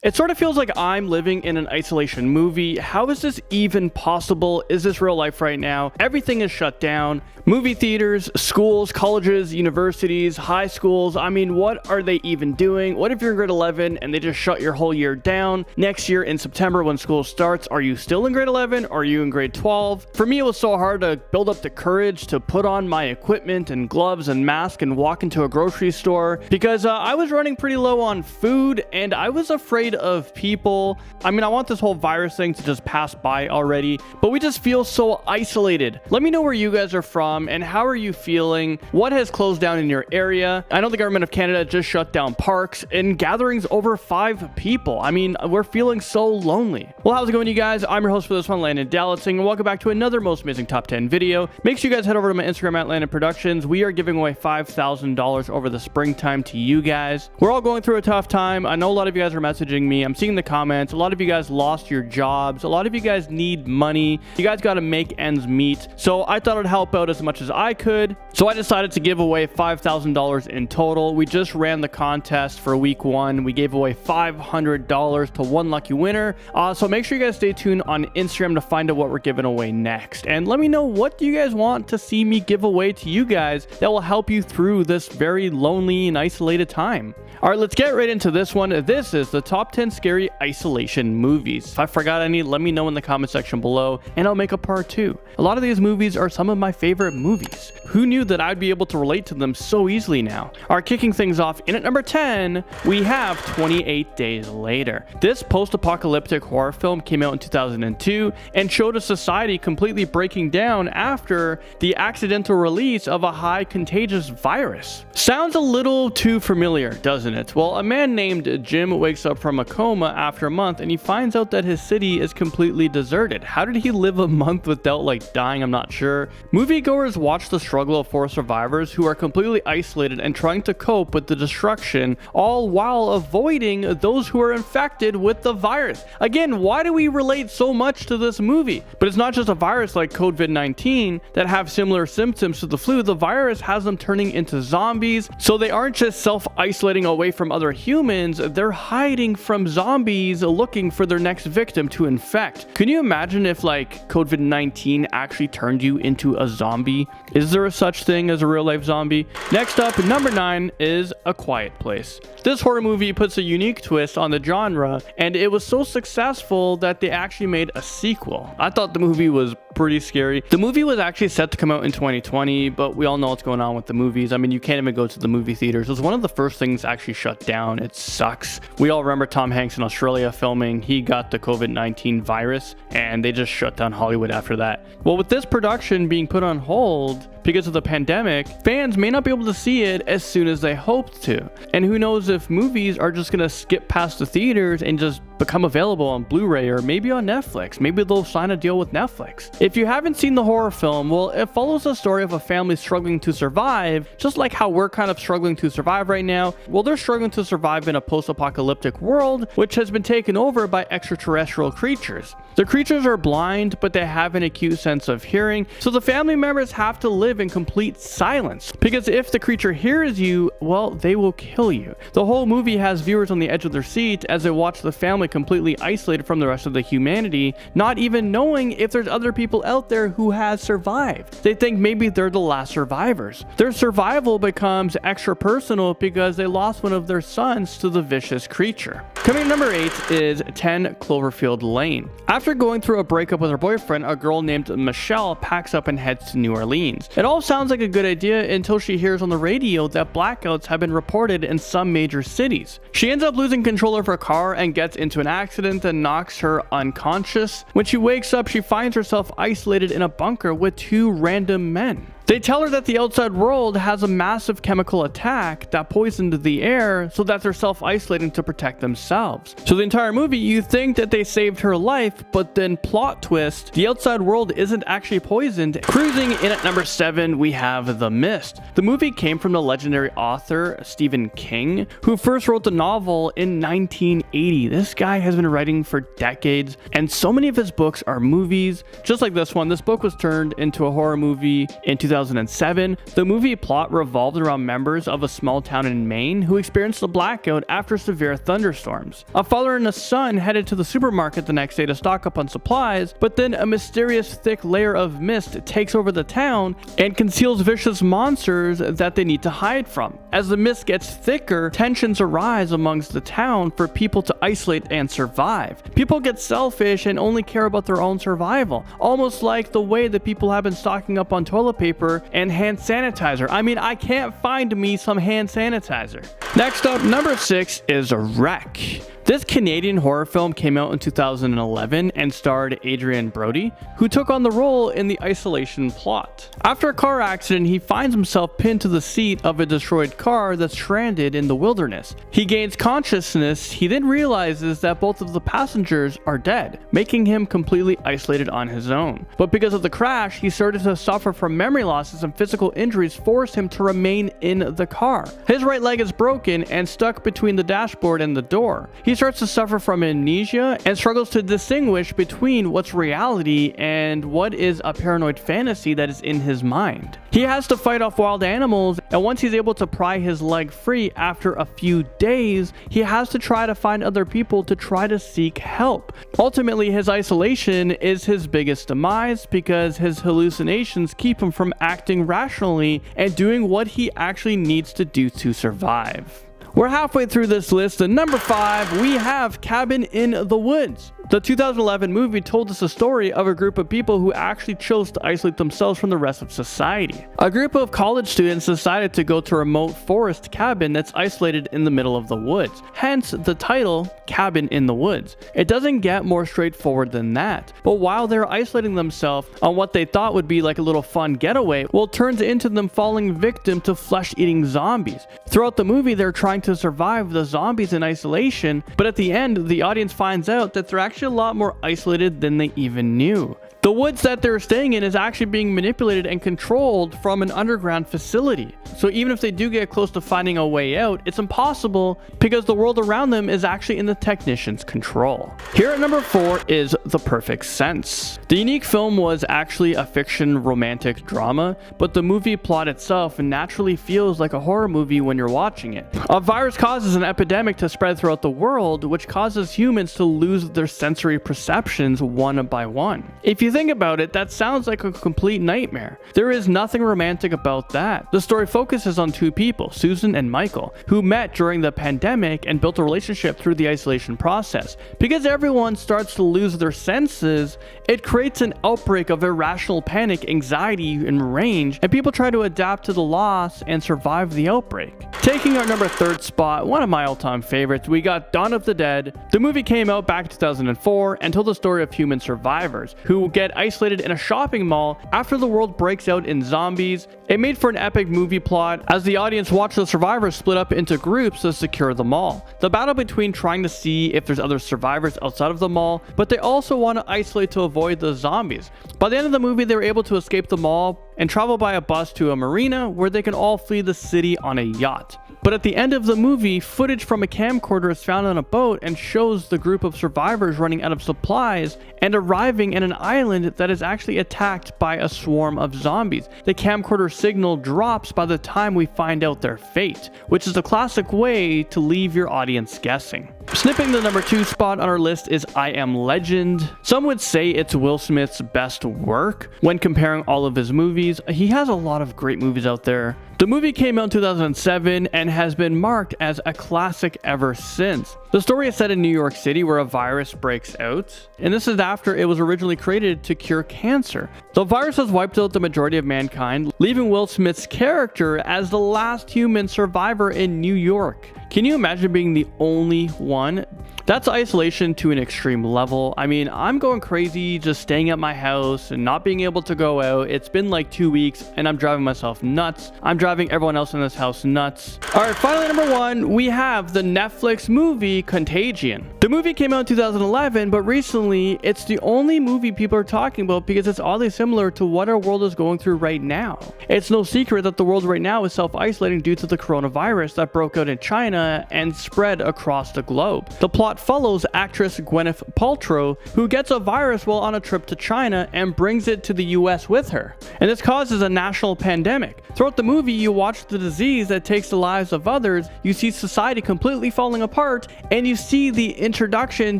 It sort of feels like I'm living in an isolation movie. How is this even possible? Is this real life right now? Everything is shut down. Movie theaters, schools, colleges, universities, high schools. I mean, what are they even doing? What if you're in grade 11 and they just shut your whole year down? Next year in September when school starts, are you still in grade 11? Or are you in grade 12? For me, it was so hard to build up the courage to put on my equipment and gloves and mask and walk into a grocery store because I was running pretty low on food and I was afraid of people. I mean, I want this whole virus thing to just pass by already, but we just feel so isolated. Let me know where you guys are from and how are you feeling? What has closed down in your area? I know the government of Canada just shut down parks and gatherings over 5 people. I mean, we're feeling so lonely. Well, how's it going, you guys? I'm your host for this one, Landon Dallatsing, and welcome back to another Most Amazing Top 10 video. Make sure you guys head over to my Instagram at Landon Productions. We are giving away $5,000 over the springtime to you guys. We're all going through a tough time. I know a lot of you guys are messaging me. I'm seeing the comments. A lot of you guys lost your jobs. A lot of you guys need money. You guys got to make ends meet. So I thought I'd help out as much as I could. So I decided to give away $5,000 in total. We just ran the contest for week 1. We gave away $500 to one lucky winner. So make sure you guys stay tuned on Instagram to find out what we're giving away next. And let me know, what do you guys want to see me give away to you guys that will help you through this very lonely and isolated time? All right, let's get right into this one. This is the top 10 scary isolation movies. If I forgot any, let me know in the comment section below and I'll make a part 2. A lot of these movies are some of my favorite movies. Who knew that I'd be able to relate to them so easily now? All right, kicking things off in at number 10, we have 28 Days Later. This post-apocalyptic horror film came out in 2002 and showed a society completely breaking down after the accidental release of a high contagious virus. Sounds a little too familiar, doesn't it? Well, a man named Jim wakes up from a coma after a month and he finds out that his city is completely deserted. How did he live a month without dying? I'm not sure. Moviegoers watch the struggle of 4 survivors who are completely isolated and trying to cope with the destruction, all while avoiding those who are infected with the virus. Again, why do we relate so much to this movie? But it's not just a virus like COVID-19 that have similar symptoms to the flu. The virus has them turning into zombies, so they aren't just self-isolating away from other humans, they're hiding from zombies looking for their next victim to infect. Can you imagine if COVID-19 actually turned you into a zombie? Is there a such thing as a real life zombie? Next up, number 9 is A Quiet Place. This horror movie puts a unique twist on the genre and it was so successful that they actually made a sequel. I thought the movie was pretty scary. The movie was actually set to come out in 2020, but we all know what's going on with the movies. I mean, you can't even go to the movie theaters. It was one of the first things actually shut down. It sucks. We all remember Tom Hanks in Australia filming. He got the COVID-19 virus and they just shut down Hollywood after that. Well, with this production being put on hold because of the pandemic, fans may not be able to see it as soon as they hoped to. And who knows if movies are just gonna skip past the theaters and just become available on Blu-ray or maybe on Netflix. Maybe they'll sign a deal with Netflix. If you haven't seen the horror film, well, it follows the story of a family struggling to survive, just like how we're kind of struggling to survive right now. Well, they're struggling to survive in a post-apocalyptic world, which has been taken over by extraterrestrial creatures. The creatures are blind, but they have an acute sense of hearing, so the family members have to live in complete silence, because if the creature hears you, well, they will kill you. The whole movie has viewers on the edge of their seat as they watch the family completely isolated from the rest of the humanity, not even knowing if there's other people out there who has survived. They think maybe they're the last survivors. Their survival becomes extra personal because they lost one of their sons to the vicious creature. Coming number 8 is 10 Cloverfield Lane. After going through a breakup with her boyfriend, a girl named Michelle packs up and heads to New Orleans. It all sounds like a good idea until she hears on the radio that blackouts have been reported in some major cities. She ends up losing control of her car and gets into an accident that knocks her unconscious. When she wakes up, she finds herself isolated in a bunker with 2 random men. They tell her that the outside world has a massive chemical attack that poisoned the air, so that they're self-isolating to protect themselves. So the entire movie, you think that they saved her life, but then plot twist, the outside world isn't actually poisoned. Cruising in at number 7, we have The Mist. The movie came from the legendary author Stephen King, who first wrote the novel in 1980. This guy has been writing for decades, and so many of his books are movies. Just like this one, this book was turned into a horror movie in 2000. 2007, the movie plot revolved around members of a small town in Maine who experienced a blackout after severe thunderstorms. A father and a son headed to the supermarket the next day to stock up on supplies, but then a mysterious thick layer of mist takes over the town and conceals vicious monsters that they need to hide from. As the mist gets thicker, tensions arise amongst the town for people to isolate and survive. People get selfish and only care about their own survival, almost like the way that people have been stocking up on toilet paper and hand sanitizer. I mean, I can't find me some hand sanitizer. Next up, number 6 is Wreck. This Canadian horror film came out in 2011 and starred Adrian Brody, who took on the role in the isolation plot. After a car accident, he finds himself pinned to the seat of a destroyed car that's stranded in the wilderness. He gains consciousness. He then realizes that both of the passengers are dead, making him completely isolated on his own. But because of the crash, he started to suffer from memory losses, and physical injuries forced him to remain in the car. His right leg is broken and stuck between the dashboard and the door. He starts to suffer from amnesia and struggles to distinguish between what's reality and what is a paranoid fantasy that is in his mind. He has to fight off wild animals, and once he's able to pry his leg free after a few days, he has to try to find other people to try to seek help. Ultimately, his isolation is his biggest demise because his hallucinations keep him from acting rationally and doing what he actually needs to do to survive. We're halfway through this list, and number 5, we have Cabin in the Woods. The 2011 movie told us a story of a group of people who actually chose to isolate themselves from the rest of society. A group of college students decided to go to a remote forest cabin that's isolated in the middle of the woods, hence the title, Cabin in the Woods. It doesn't get more straightforward than that, but while they're isolating themselves on what they thought would be like a little fun getaway, well, it turns into them falling victim to flesh-eating zombies. Throughout the movie, they're trying to survive the zombies in isolation, but at the end, the audience finds out that they're actually a lot more isolated than they even knew. The woods that they're staying in is actually being manipulated and controlled from an underground facility. So even if they do get close to finding a way out, it's impossible because the world around them is actually in the technician's control. Here at number 4 is The Perfect Sense. The unique film was actually a fiction romantic drama, but the movie plot itself naturally feels like a horror movie when you're watching it. A virus causes an epidemic to spread throughout the world, which causes humans to lose their sensory perceptions one by one. If you think about it, that sounds like a complete nightmare. There is nothing romantic about that. The story focuses on 2 people, Susan and Michael, who met during the pandemic and built a relationship through the isolation process. Because everyone starts to lose their senses, it creates an outbreak of irrational panic, anxiety, and rage, and people try to adapt to the loss and survive the outbreak. Taking our number 3rd spot, one of my all-time favorites, we got Dawn of the Dead. The movie came out back in 2004 and told the story of human survivors who get isolated in a shopping mall after the world breaks out in zombies. It made for an epic movie plot as the audience watched the survivors split up into groups to secure the mall. The battle between trying to see if there's other survivors outside of the mall, but they also want to isolate to avoid the zombies. By the end of the movie, they were able to escape the mall and travel by a bus to a marina where they can all flee the city on a yacht. But at the end of the movie, footage from a camcorder is found on a boat and shows the group of survivors running out of supplies and arriving at an island that is actually attacked by a swarm of zombies. The camcorder signal drops by the time we find out their fate, which is a classic way to leave your audience guessing. Snipping the number 2 spot on our list is I Am Legend. Some would say it's Will Smith's best work. When comparing all of his movies, he has a lot of great movies out there. The movie came out in 2007 and has been marked as a classic ever since. The story is set in New York City where a virus breaks out, and this is after it was originally created to cure cancer. The virus has wiped out the majority of mankind, leaving Will Smith's character as the last human survivor in New York. Can you imagine being the only one? That's isolation to an extreme level. I mean, I'm going crazy just staying at my house and not being able to go out. It's been like 2 weeks and I'm driving myself nuts. I'm driving everyone else in this house nuts. All right, finally, number 1, we have the Netflix movie Contagion. The movie came out in 2011, but recently it's the only movie people are talking about because it's oddly similar to what our world is going through right now. It's no secret that the world right now is self-isolating due to the coronavirus that broke out in China China and spread across the globe. The plot follows actress Gwyneth Paltrow, who gets a virus while on a trip to China and brings it to the US with her. And this causes a national pandemic. Throughout the movie, you watch the disease that takes the lives of others, you see society completely falling apart, and you see the introduction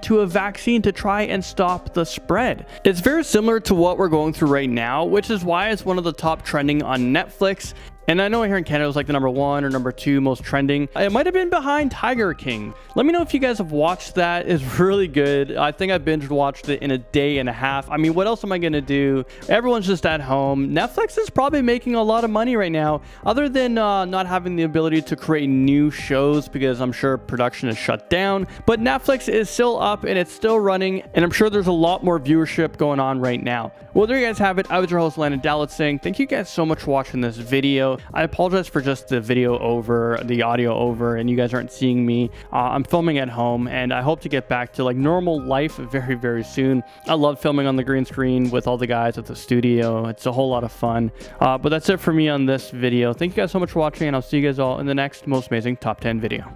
to a vaccine to try and stop the spread. It's very similar to what we're going through right now, which is why it's one of the top trending on Netflix. And I know here in Canada it was like the #1 or #2 most trending. It might have been behind Tiger King. Let me know if you guys have watched that. It's really good. I think I binge watched it in a day and a half. I mean, what else am I going to do? Everyone's just at home. Netflix is probably making a lot of money right now, other than not having the ability to create new shows because I'm sure production is shut down. But Netflix is still up and it's still running, and I'm sure there's a lot more viewership going on right now. Well, there you guys have it. I was your host, Landon Dallet, saying thank you guys so much for watching this video. I apologize for just the video over, the audio over, and you guys aren't seeing me. I'm filming at home, and I hope to get back to like normal life very, very soon. I love filming on the green screen with all the guys at the studio. It's a whole lot of fun. But that's it for me on this video. Thank you guys so much for watching, and I'll see you guys all in the next most amazing top 10 video.